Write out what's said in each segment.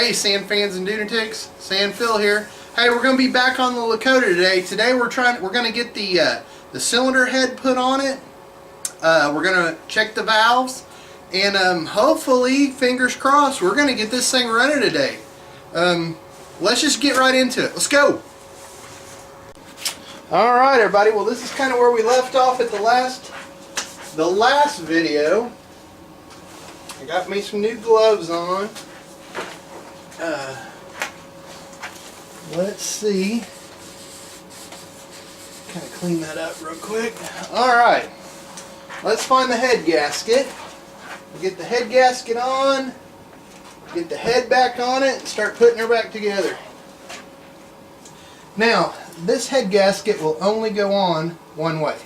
Hey sand fans and lunatics, Sand Phil here. Hey, we're going to be back on the Lakota today. Today we're going to get the cylinder head put on it. We're going to check the valves, and hopefully, fingers crossed, we're going to get this thing running today. Let's just get right into it. Let's go. All right, everybody. Well, this is kind of where we left off at the last video. I got me some new gloves on. Let's see. Kind of clean that up real quick. Alright. Let's find the head gasket. We'll get the head gasket on. Get the head back on it and start putting her back together. Now, this head gasket will only go on one way.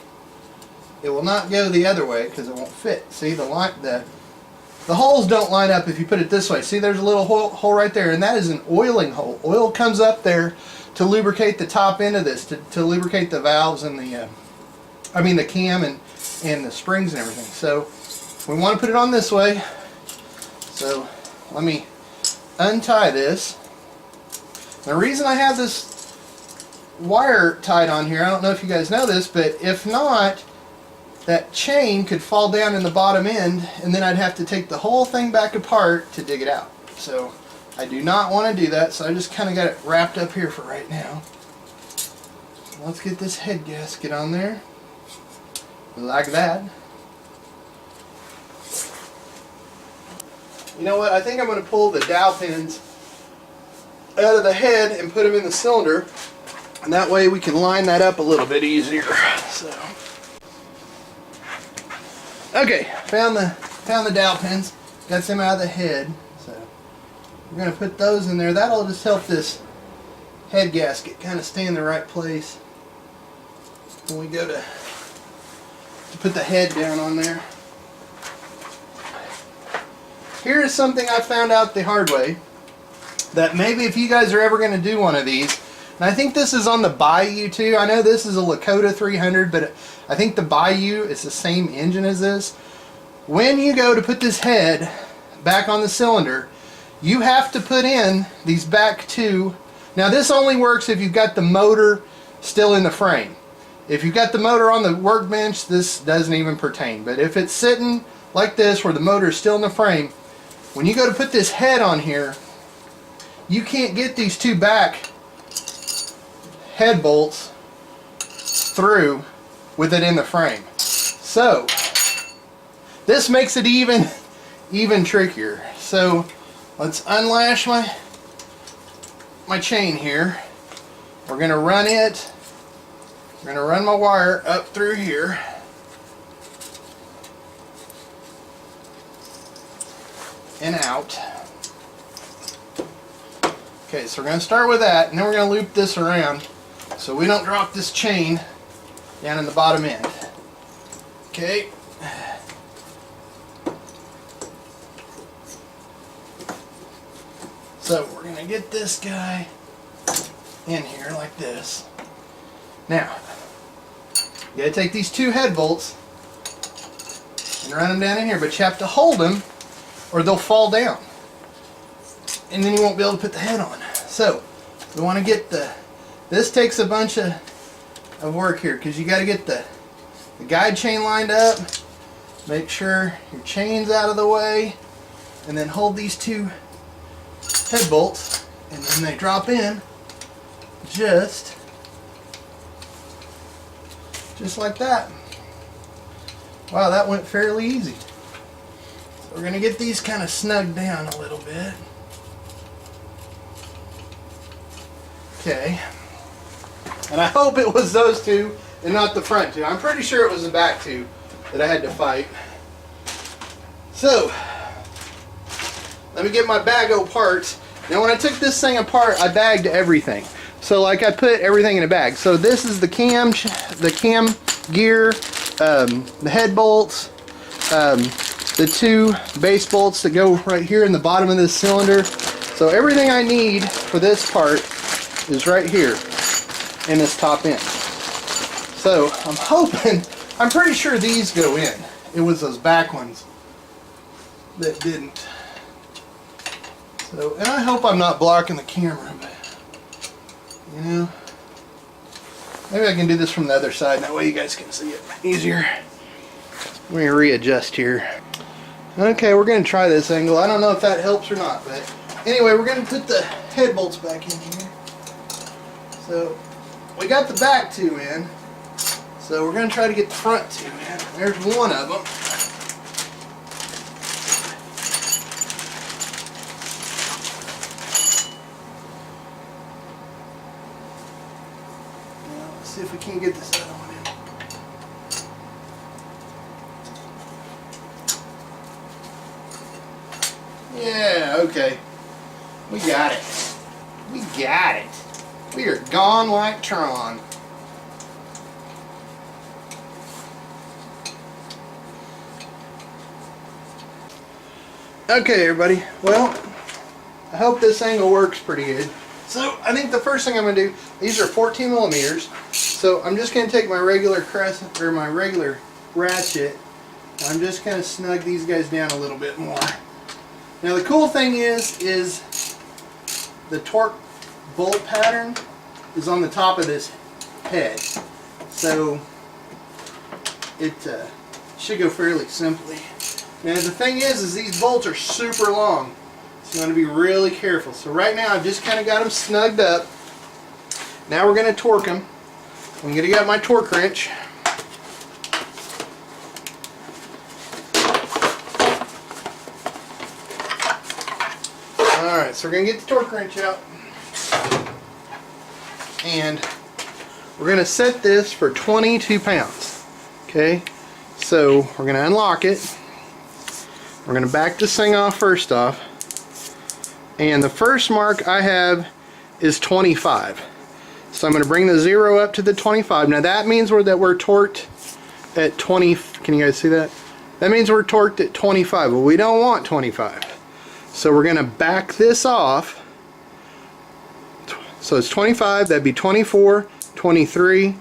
It will not go the other way because it won't fit. See, the holes don't line up if you put it this way. See, there's a little hole right there, and that is an oiling hole. Oil comes up there to lubricate the top end of this, to lubricate the valves and the cam and the springs and everything. So we want to put it on this way. So let me untie this. The reason I have this wire tied on here, I don't know if you guys know this, but if not, that chain could fall down in the bottom end, and then I'd have to take the whole thing back apart to dig it out. So I do not want to do that, so I just kind of got it wrapped up here for right now. Let's get this head gasket on there, like that. You know what, I think I'm going to pull the dowel pins out of the head and put them in the cylinder, and that way we can line that up a little bit easier. So. Okay, found the dowel pins, got them out of the head, so we're going to put those in there. That'll just help this head gasket kind of stay in the right place when we go to put the head down on there. Here is something I found out the hard way, that maybe if you guys are ever going to do one of these, and I think this is on the Bayou too. I know this is a Lakota 300, but I think the Bayou is the same engine as this. When you go to put this head back on the cylinder, you have to put in these back two. Now this only works if you've got the motor still in the frame. If you've got the motor on the workbench, this doesn't even pertain. But if it's sitting like this where the motor is still in the frame, when you go to put this head on here, you can't get these two back head bolts through with it in the frame. So this makes it even trickier. So let's unlash my chain here. We're going to run it. We're going to run my wire up through here. And out. Okay, so we're going to start with that, and then we're going to loop this around so we don't drop this chain down in the bottom end. Okay. So we're going to get this guy in here like this. Now, you got to take these two head bolts and run them down in here, but you have to hold them or they'll fall down. And then you won't be able to put the head on. So we want to get this takes a bunch of work here, because you got to get the guide chain lined up, make sure your chain's out of the way, and then hold these two head bolts, and then they drop in just like that. Wow, that went fairly easy. So we're going to get these kind of snugged down a little bit. Okay, and I hope it was those two and not the front two. I'm pretty sure it was the back two that I had to fight. So, let me get my bag of parts. Now when I took this thing apart, I bagged everything. So like I put everything in a bag. So this is the cam gear, the head bolts, the two base bolts that go right here in the bottom of this cylinder. So everything I need for this part is right here in this top end. So I'm hoping, I'm pretty sure these go in. It was those back ones that didn't. So, and I hope I'm not blocking the camera, but, you know, maybe I can do this from the other side, that way you guys can see it easier. Let me readjust here. Okay, we're going to try this angle. I don't know if that helps or not, but anyway, we're going to put the head bolts back in here. So, we got the back two in, so we're going to try to get the front two in. There's one of them. Now, let's see if we can get this other one in. Yeah, okay. We got it. We got it. We are gone like Tron. Okay, everybody. Well, I hope this angle works pretty good. So, I think the first thing I'm going to do, these are 14 millimeters. So, I'm just going to take my regular crescent, or my regular ratchet. I'm just going to snug these guys down a little bit more. Now, the cool thing is the torque bolt pattern is on the top of this head, so it should go fairly simply. Now the thing is these bolts are super long, so you want to be really careful. So right now I've just kind of got them snugged up. Now we're going to torque them. I'm going to get my torque wrench. Alright, so we're going to get the torque wrench out. And we're going to set this for 22 pounds. Okay, so we're going to unlock it. We're going to back this thing off first off. And the first mark I have is 25. So I'm going to bring the 0 up to the 25. Now that means we're torqued at 20. Can you guys see that? That means we're torqued at 25. But we don't want 25. So we're going to back this off. So it's 25, that'd be 24, 23,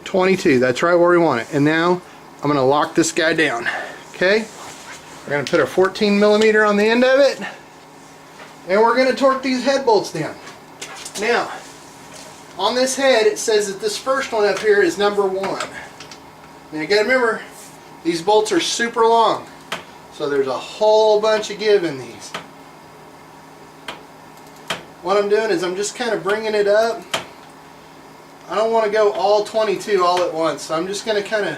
22. That's right where we want it. And now I'm going to lock this guy down. Okay? We're going to put our 14 millimeter on the end of it. And we're going to torque these head bolts down. Now, on this head it says that this first one up here is number 1. Now you got to remember, these bolts are super long. So there's a whole bunch of give in these. What I'm doing is I'm just kind of bringing it up. I don't want to go all 22 all at once, so I'm just going to kind of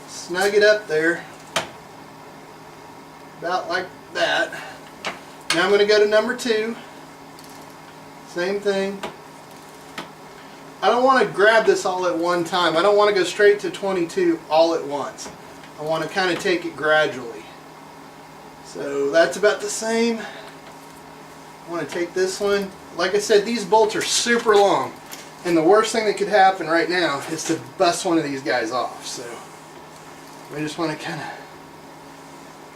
snug it up there. About like that. Now I'm going to go to number 2. Same thing. I don't want to grab this all at one time. I don't want to go straight to 22 all at once. I want to kind of take it gradually. So that's about the same. I want to take this one. Like I said, these bolts are super long, and the worst thing that could happen right now is to bust one of these guys off. So I just want to kind of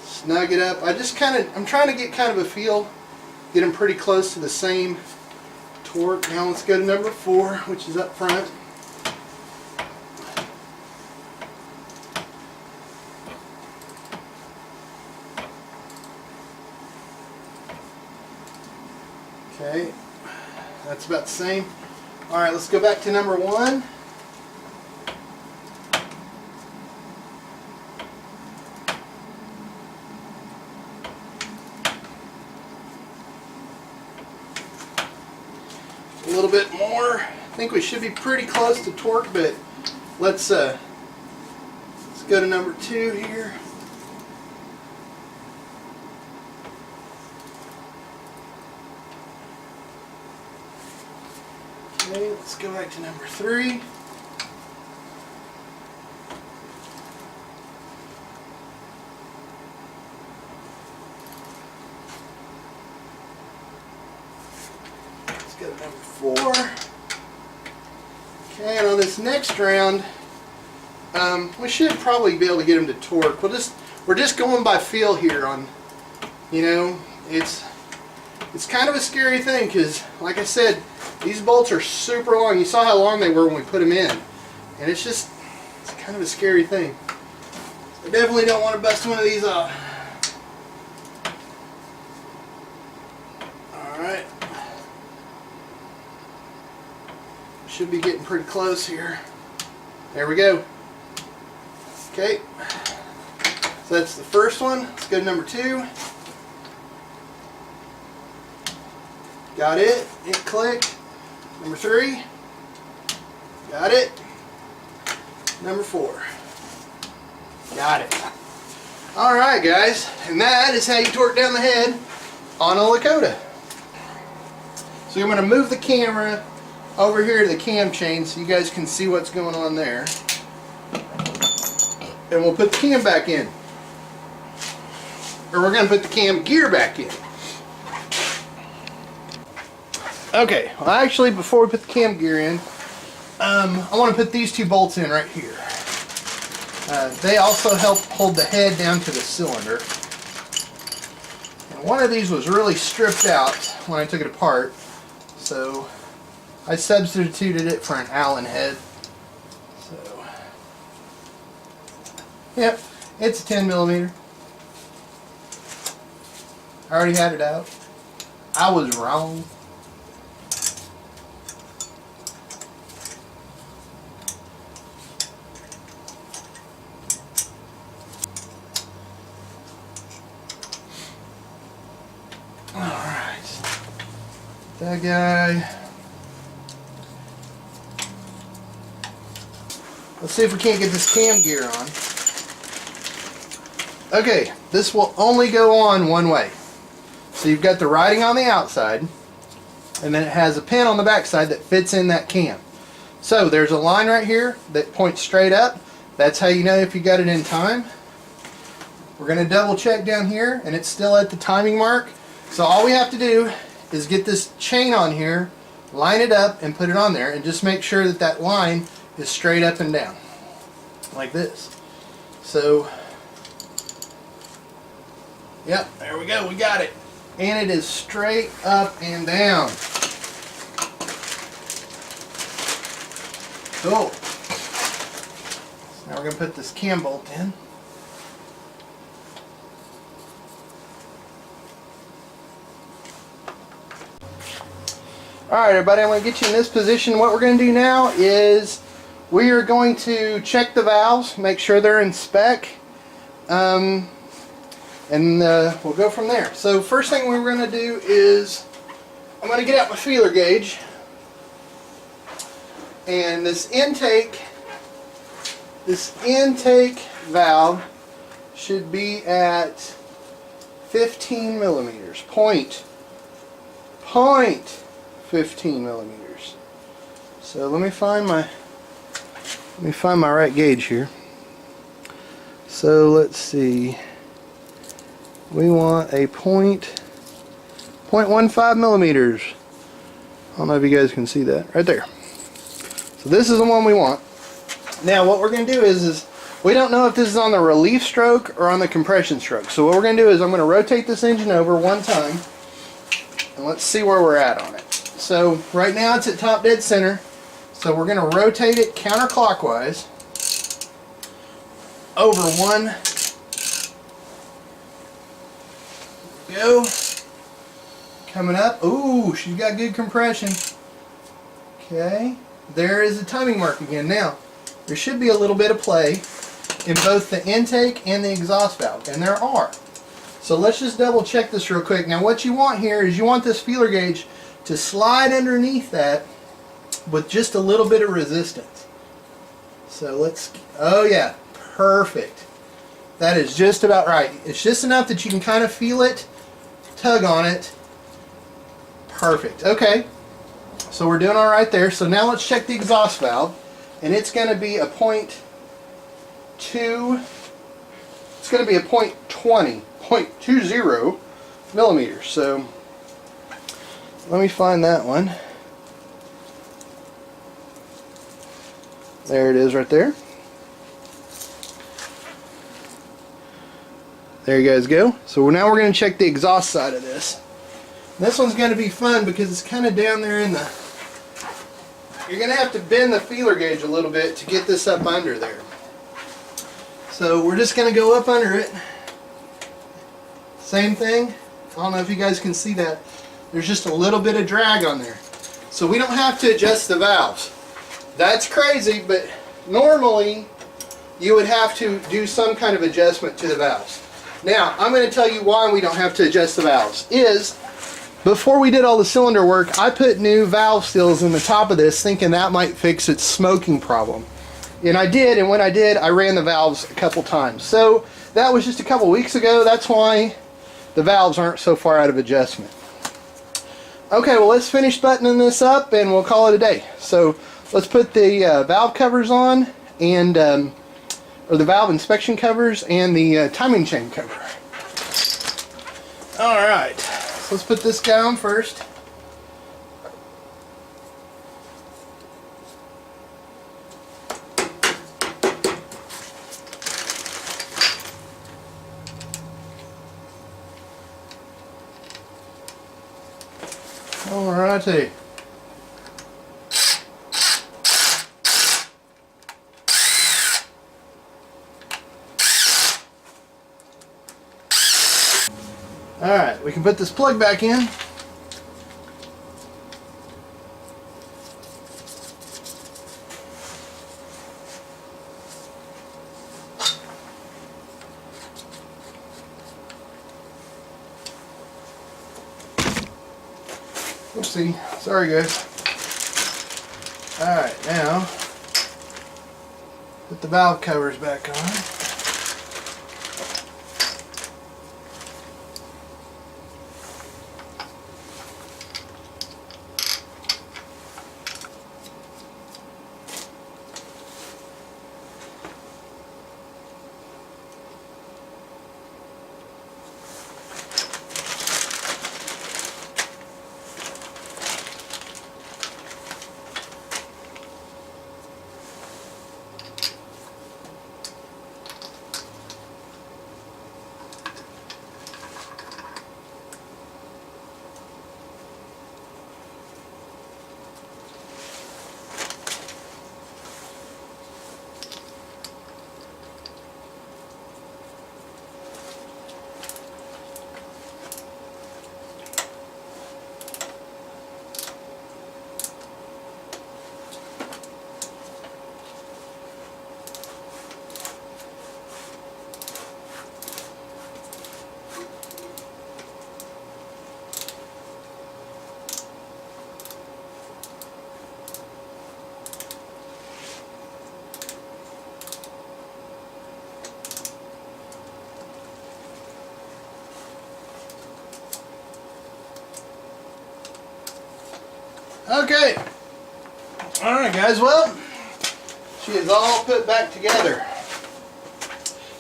snug it up. I'm trying to get kind of a feel, get them pretty close to the same torque. Now let's go to number 4, which is up front. Okay, that's about the same. Alright, let's go back to number 1. A little bit more. I think we should be pretty close to torque, but let's go to number 2 here. Okay, let's go back to number 3. Let's go to number 4. Okay, and on this next round, we should probably be able to get them to torque. We're just going by feel here on, you know, it's kind of a scary thing because, like I said, these bolts are super long. You saw how long they were when we put them in. And it's kind of a scary thing. I definitely don't want to bust one of these off. Alright. Should be getting pretty close here. There we go. Okay. So that's the first one. Let's go to number 2. Got it. It clicked. Number 3. Got it. Number 4. Got it. Alright guys, and that is how you torque down the head on a Lakota. So I'm going to move the camera over here to the cam chain so you guys can see what's going on there. And we'll put the cam back in. Or we're going to put the cam gear back in. Okay, well actually before we put the cam gear in, I want to put these 2 bolts in right here. They also help hold the head down to the cylinder. And one of these was really stripped out when I took it apart, so I substituted it for an Allen head. So, yep, it's a 10 millimeter. I already had it out. I was wrong. Alright. That guy. Let's see if we can't get this cam gear on. Okay, this will only go on one way. So you've got the writing on the outside, and then it has a pin on the back side that fits in that cam. So there's a line right here that points straight up. That's how you know if you got it in time. We're going to double check down here, and it's still at the timing mark. So all we have to do is get this chain on here, line it up, and put it on there, and just make sure that that line is straight up and down, like this. So, yep, there we go, we got it. And it is straight up and down. Cool. So now we're going to put this cam bolt in. Alright everybody, I'm going to get you in this position. What we're going to do now is we are going to check the valves, make sure they're in spec, and we'll go from there. So first thing we're going to do is I'm going to get out my feeler gauge, and this intake valve should be at 15 millimeters, point 15 millimeters. So let me find my right gauge here. So let's see. We want a 0.15 millimeters. I don't know if you guys can see that right there. So this is the one we want. Now what we're going to do is we don't know if this is on the relief stroke or on the compression stroke. So what we're going to do is I'm going to rotate this engine over one time, and let's see where we're at on it. So right now it's at top dead center, so we're going to rotate it counterclockwise over one. Go. Coming up. Ooh, she's got good compression. Okay, there is the timing mark again. Now there should be a little bit of play in both the intake and the exhaust valve, and there are. So let's just double check this real quick. Now what you want here is you want this feeler gauge to slide underneath that with just a little bit of resistance. So let's, oh yeah, perfect. That is just about right. It's just enough that you can kind of feel it, tug on it. Perfect. Okay, so we're doing all right there. So now let's check the exhaust valve, and it's going to be a 0.2, it's going to be a 0.20 millimeters. So let me find that one. There it is right there. There you guys go. So now we're going to check the exhaust side of this. This one's going to be fun because it's kind of down there in the... You're going to have to bend the feeler gauge a little bit to get this up under there. So we're just going to go up under it. Same thing. I don't know if you guys can see that. There's just a little bit of drag on there. So we don't have to adjust the valves. That's crazy, but normally you would have to do some kind of adjustment to the valves. Now, I'm going to tell you why we don't have to adjust the valves. Before we did all the cylinder work, I put new valve seals in the top of this thinking that might fix its smoking problem. And I did, and when I did, I ran the valves a couple times. So that was just a couple weeks ago. That's why the valves aren't so far out of adjustment. Okay, well, let's finish buttoning this up and we'll call it a day. So let's put the valve covers on, and or the valve inspection covers and the timing chain cover. Alright, so let's put this guy on first. Alrighty. Alright, we can put this plug back in. Oopsie, sorry guys. Alright, now put the valve covers back on. Okay. Alright guys, well, she is all put back together.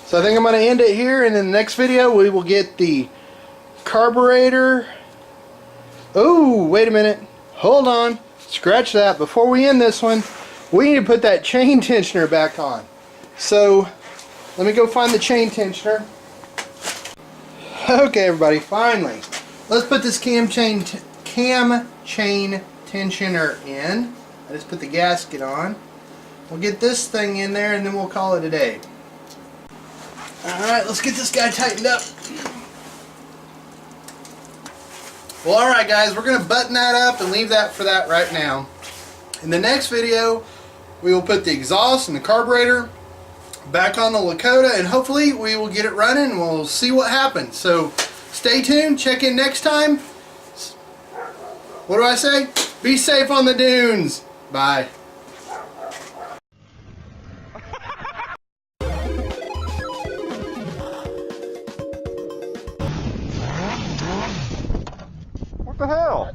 So I think I'm going to end it here, and in the next video we will get the carburetor. Oh, wait a minute. Hold on. Scratch that. Before we end this one, we need to put that chain tensioner back on. So let me go find the chain tensioner. Okay everybody, finally. Let's put this cam chain tensioner in. I just put the gasket on. We'll get this thing in there and then we'll call it a day. Alright, let's get this guy tightened up. Well, alright guys, we're going to button that up and leave that for that right now. In the next video, we will put the exhaust and the carburetor back on the Lakota, and hopefully we will get it running and we'll see what happens. So stay tuned, check in next time. What do I say? Be safe on the dunes. Bye. What the hell?